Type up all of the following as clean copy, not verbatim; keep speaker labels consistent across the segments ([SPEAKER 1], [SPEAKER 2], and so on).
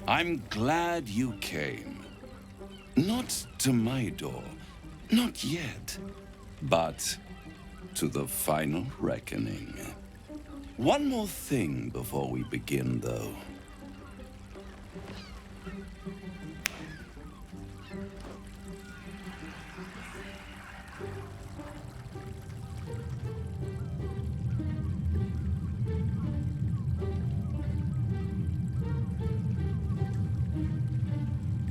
[SPEAKER 1] I'm glad you came. Not to my door, not yet, but to the final reckoning. One more thing before we begin, though.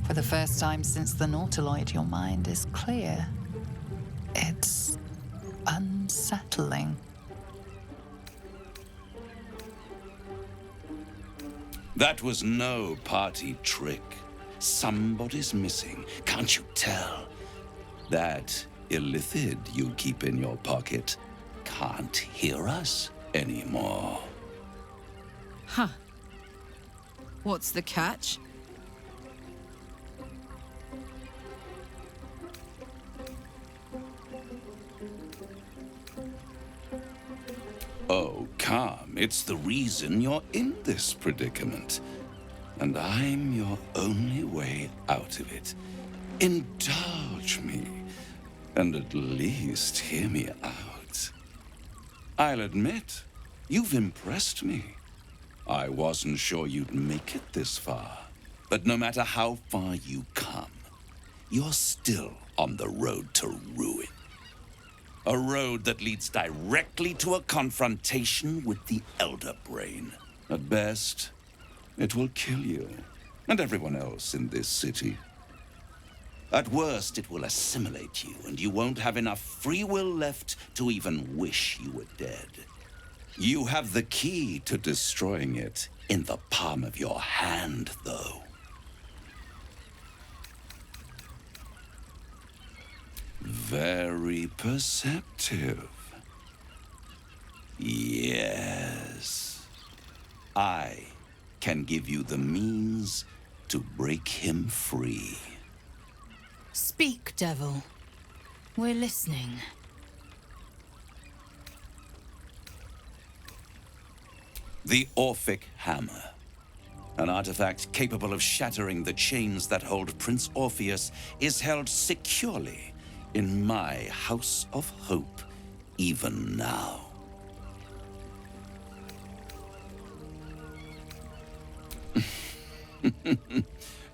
[SPEAKER 2] For the first time since the Nautiloid, your mind is clear. It's unsettling.
[SPEAKER 1] That was no party trick. Somebody's missing, can't you tell? That illithid you keep in your pocket can't hear us anymore.
[SPEAKER 3] Huh. What's the catch?
[SPEAKER 1] Oh, calm. It's the reason you're in this predicament. And I'm your only way out of it. Indulge me, and at least hear me out. I'll admit, you've impressed me. I wasn't sure you'd make it this far. But no matter how far you come, you're still on the road to ruin. A road that leads directly to a confrontation with the Elder Brain. At best, it will kill you, and everyone else in this city. At worst, it will assimilate you, and you won't have enough free will left to even wish you were dead. You have the key to destroying it in the palm of your hand, though. Very perceptive. Yes. I can give you the means to break him free.
[SPEAKER 3] Speak, devil. We're listening.
[SPEAKER 1] The Orphic Hammer. An artifact capable of shattering the chains that hold Prince Orpheus is held securely in my House of Hope, even now.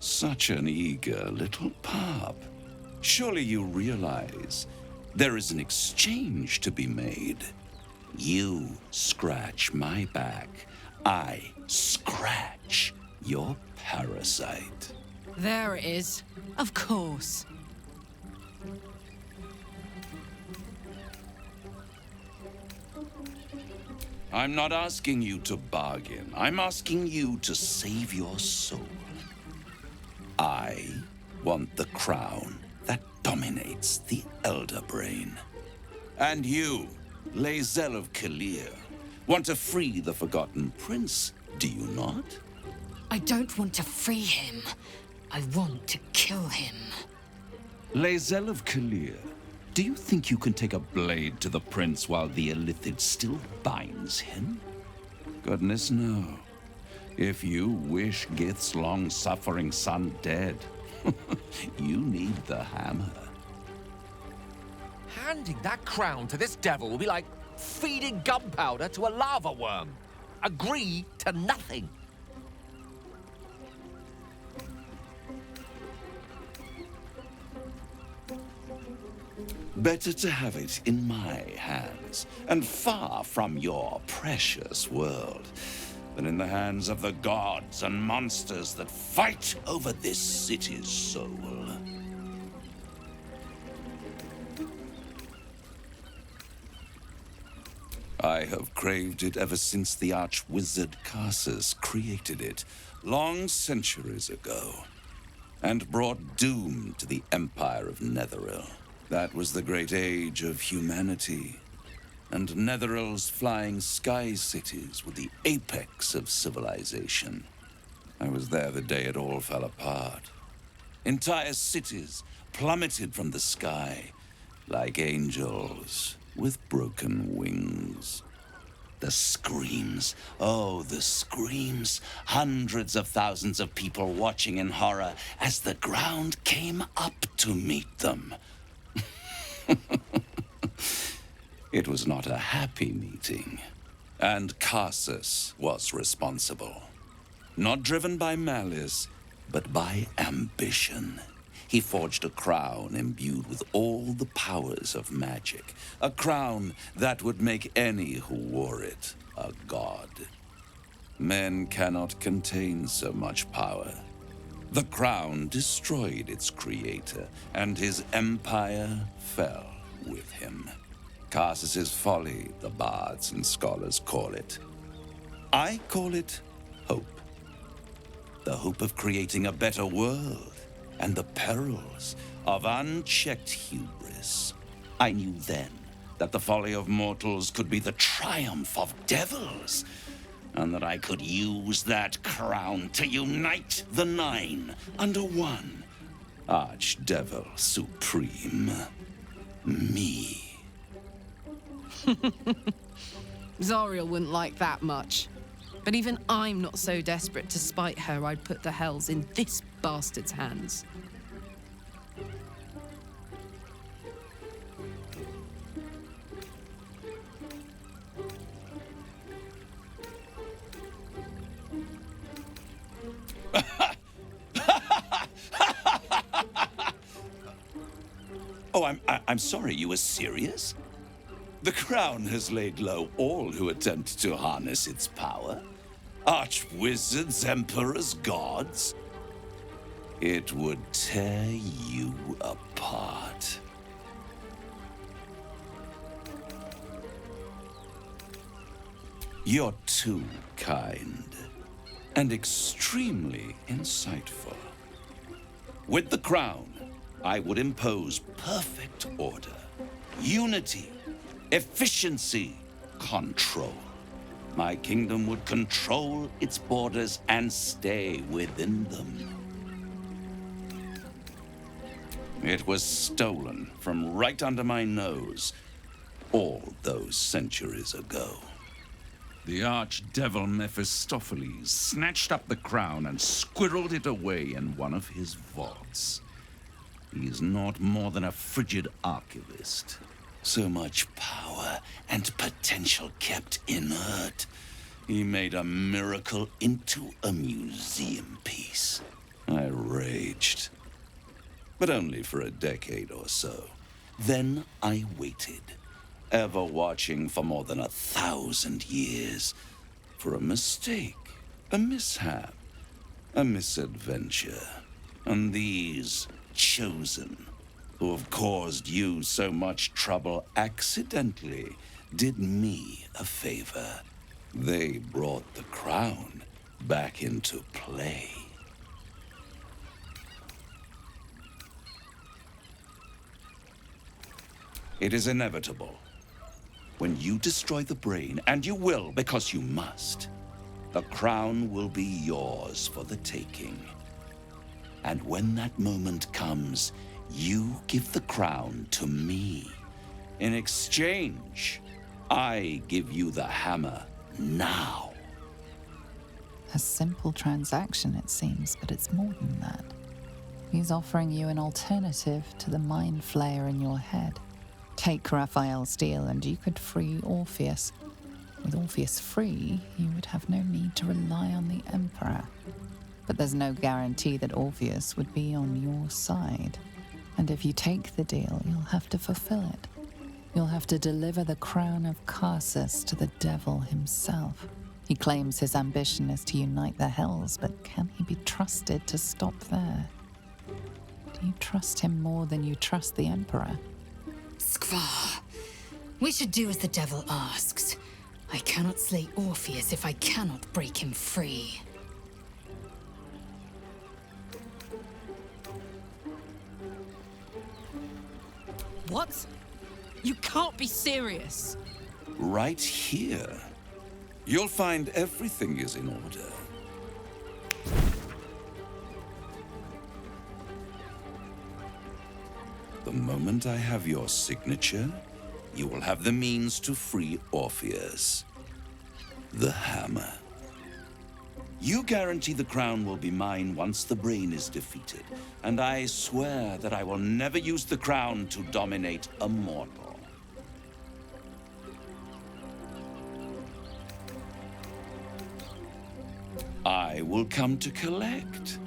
[SPEAKER 1] Such an eager little pup. Surely you realize there is an exchange to be made. You scratch my back, I scratch your parasite.
[SPEAKER 3] There it is. Of course.
[SPEAKER 1] I'm not asking you to bargain. I'm asking you to save your soul. I want the crown that dominates the Elder Brain. And you, Lae'zel of Kalir, want to free the Forgotten Prince, do you not?
[SPEAKER 3] I don't want to free him. I want to kill him.
[SPEAKER 1] Lae'zel of Kalir, do you think you can take a blade to the prince while the illithid still binds him? Goodness, no. If you wish Gith's long-suffering son dead, you need the hammer.
[SPEAKER 4] Handing that crown to this devil will be like feeding gunpowder to a lava worm. Agree to nothing.
[SPEAKER 1] Better to have it in my hands, and far from your precious world, than in the hands of the gods and monsters that fight over this city's soul. I have craved it ever since the arch-wizard Karsus created it, long centuries ago, and brought doom to the Empire of Netheril. That was the great age of humanity, and Netheril's flying sky cities were the apex of civilization. I was there the day it all fell apart. Entire cities plummeted from the sky like angels with broken wings. The screams. Oh, the screams. Hundreds of thousands of people watching in horror as the ground came up to meet them. It was not a happy meeting. And Carsus was responsible. Not driven by malice, but by ambition. He forged a crown imbued with all the powers of magic. A crown that would make any who wore it a god. Men cannot contain so much power. The crown destroyed its creator, and his empire fell with him. Carsus's folly, the bards and scholars call it. I call it hope. The hope of creating a better world, and the perils of unchecked hubris. I knew then that the folly of mortals could be the triumph of devils, and that I could use that crown to unite the Nine under one Archdevil Supreme. Me.
[SPEAKER 5] Zariel wouldn't like that much. But even I'm not so desperate to spite her I'd put the hells in this bastard's hands.
[SPEAKER 1] Oh, I'm sorry, you were serious? The crown has laid low all who attempt to harness its power. Archwizards, emperors, gods. It would tear you apart. You're too kind and extremely insightful. With the crown, I would impose perfect order, unity, efficiency, control. My kingdom would control its borders and stay within them. It was stolen from right under my nose all those centuries ago. The archdevil Mephistopheles snatched up the crown and squirreled it away in one of his vaults. He is not more than a frigid archivist. So much power and potential kept inert. He made a miracle into a museum piece. I raged. But only for a decade or so. Then I waited, ever watching for more than 1,000 years, for a mistake, a mishap, a misadventure. And these chosen, who have caused you so much trouble accidentally, did me a favor. They brought the crown back into play. It is inevitable. When you destroy the brain, and you will because you must, the crown will be yours for the taking. And when that moment comes, you give the crown to me. In exchange, I give you the hammer now.
[SPEAKER 2] A simple transaction, it seems, but it's more than that. He's offering you an alternative to the mind flayer in your head. Take Raphael's deal and you could free Orpheus. With Orpheus free, you would have no need to rely on the Emperor. But there's no guarantee that Orpheus would be on your side. And if you take the deal, you'll have to fulfill it. You'll have to deliver the crown of Carsus to the devil himself. He claims his ambition is to unite the hells, but can he be trusted to stop there? Do you trust him more than you trust the Emperor?
[SPEAKER 3] Skvar, we should do as the devil asks. I cannot slay Orpheus if I cannot break him free.
[SPEAKER 5] What? You can't be serious.
[SPEAKER 1] Right here. You'll find everything is in order. The moment I have your signature, you will have the means to free Orpheus. the hammer. You guarantee the crown will be mine once the brain is defeated, and I swear that I will never use the crown to dominate a mortal. I will come to collect.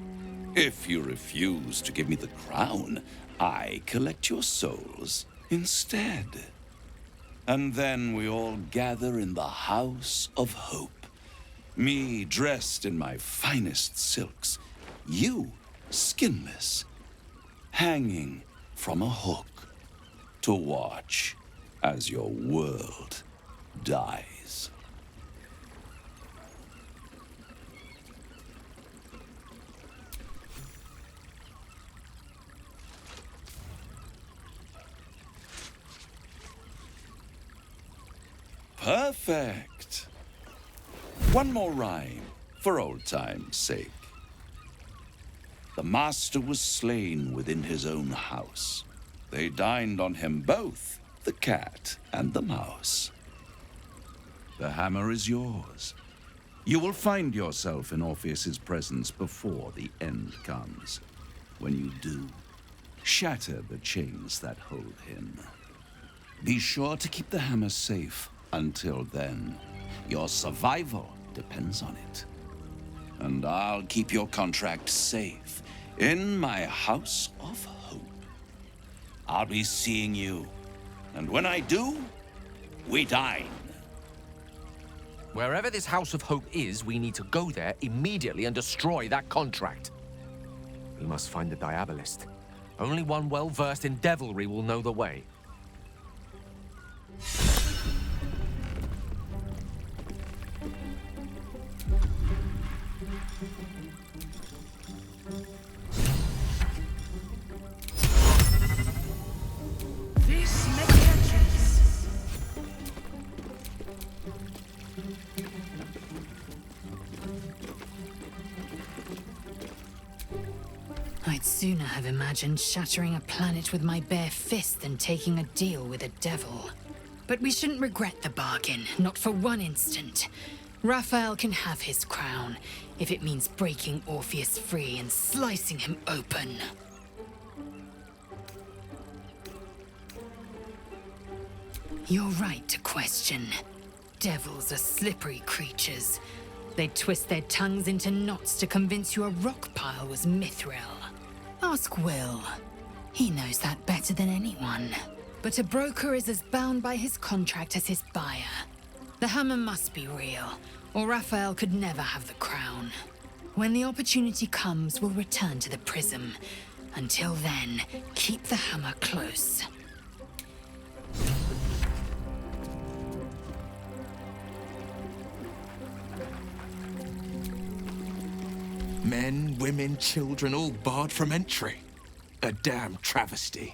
[SPEAKER 1] If you refuse to give me the crown, I collect your souls instead. And then we all gather in the House of Hope. Me dressed in my finest silks, you skinless, hanging from a hook to watch as your world dies. Perfect. One more rhyme, for old time's sake. The master was slain within his own house. They dined on him both, the cat and the mouse. The hammer is yours. You will find yourself in Orpheus's presence before the end comes. When you do, shatter the chains that hold him. Be sure to keep the hammer safe until then. Your survival depends on it. And I'll keep your contract safe in my House of Hope. I'll be seeing you, and when I do, we dine.
[SPEAKER 4] Wherever this House of Hope is, we need to go there immediately and destroy that contract. We must find the Diabolist. Only one well-versed in devilry will know the way.
[SPEAKER 3] I'd sooner have imagined shattering a planet with my bare fist than taking a deal with a devil. But we shouldn't regret the bargain, not for one instant. Raphael can have his crown, if it means breaking Orpheus free and slicing him open. You're right to question. Devils are slippery creatures. They twist their tongues into knots to convince you a rock pile was mithril. Ask Will. He knows that better than anyone. But a broker is as bound by his contract as his buyer. The hammer must be real, or Raphael could never have the crown. When the opportunity comes, we'll return to the prism. Until then, keep the hammer close.
[SPEAKER 6] Men, women, children, all barred from entry. A damn travesty.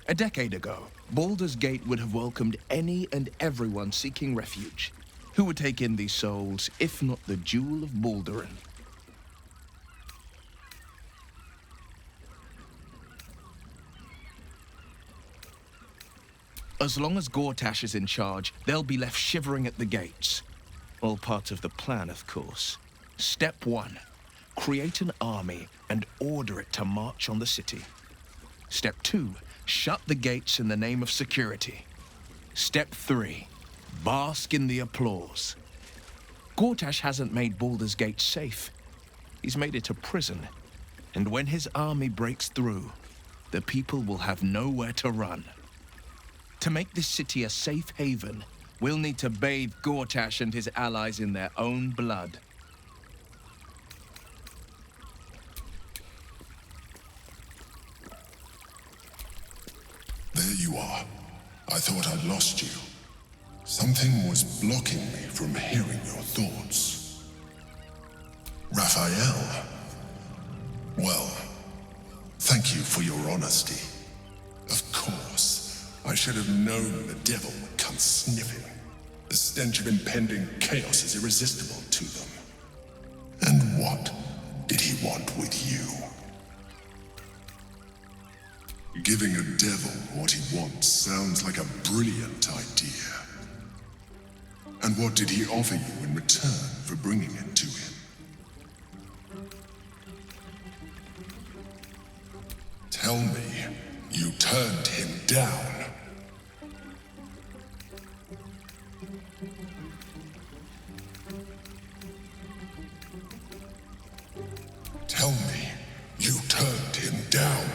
[SPEAKER 6] A decade ago, Baldur's Gate would have welcomed any and everyone seeking refuge, who would take in these souls, if not the Jewel of Balduran. As long as Gortash is in charge, they'll be left shivering at the gates. All part of the plan, of course. Step 1. Create an army and order it to march on the city. Step 2. Shut the gates in the name of security. Step 3. Bask in the applause. Gortash hasn't made Baldur's Gate safe. He's made it a prison. And when his army breaks through, the people will have nowhere to run. To make this city a safe haven, we'll need to bathe Gortash and his allies in their own blood.
[SPEAKER 7] There you are. I thought I'd lost you. Something was blocking me from hearing your thoughts. Raphael. Well, thank you for your honesty. Of course, I should have known the devil would come sniffing. The stench of impending chaos is irresistible to them. And what did he want with you? Giving a devil what he wants sounds like a brilliant idea. And what did he offer you in return for bringing it to him? Tell me, you turned him down. Tell me, you turned him down.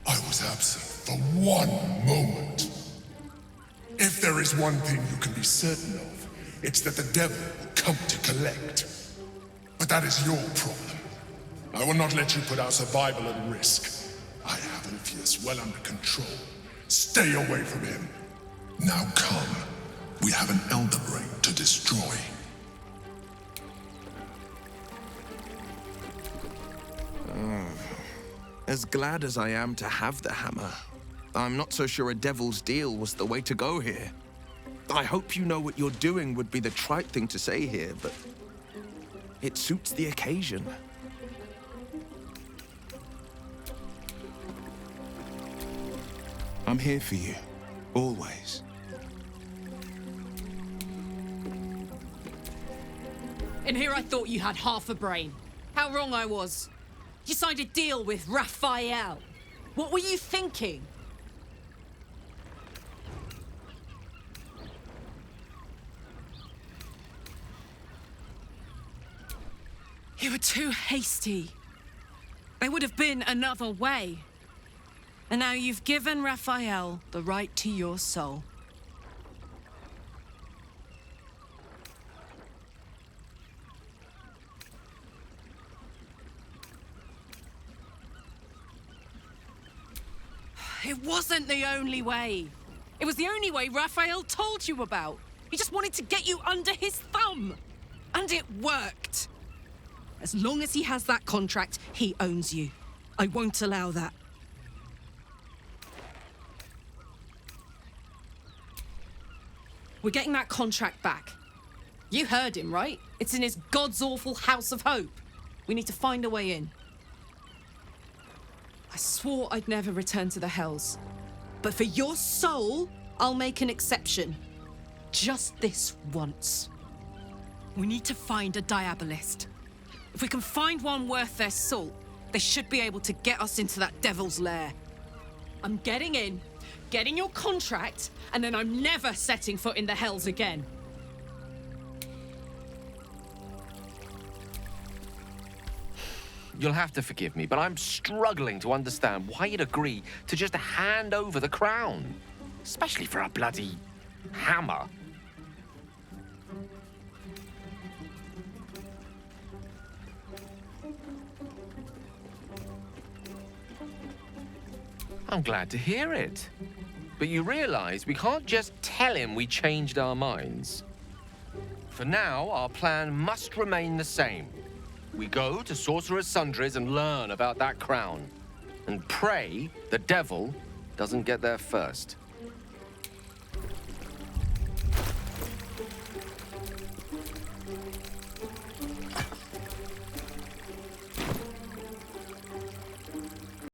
[SPEAKER 7] I was absent for 1 moment. If there is one thing you can be certain of, it's that the devil will come to collect. But that is your problem. I will not let you put our survival at risk. I have Orpheus well under control. Stay away from him. Now come. We have an Elder Brain to destroy.
[SPEAKER 6] As glad as I am to have the hammer, I'm not so sure a devil's deal was the way to go here. I hope you know what you're doing would be the trite thing to say here, but it suits the occasion. I'm here for you, always.
[SPEAKER 5] In here I thought you had half a brain. How wrong I was. You signed a deal with Raphael. What were you thinking? You were too hasty. There would have been another way. And now you've given Raphael the right to your soul. It wasn't the only way. It was the only way Raphael told you about. He just wanted to get you under his thumb. And it worked. As long as he has that contract, he owns you. I won't allow that. We're getting that contract back. You heard him, right? It's in his God's awful House of Hope. We need to find a way in. I swore I'd never return to the Hells. But for your soul, I'll make an exception. Just this once. We need to find a Diabolist. If we can find one worth their salt, they should be able to get us into that devil's lair. I'm getting in, getting your contract, and then I'm never setting foot in the Hells again.
[SPEAKER 4] You'll have to forgive me, but I'm struggling to understand why you'd agree to just hand over the crown. Especially for a bloody hammer. I'm glad to hear it. But you realize we can't just tell him we changed our minds. For now, our plan must remain the same. We go to Sorcerer's Sundries and learn about that crown. And pray the devil doesn't get there first.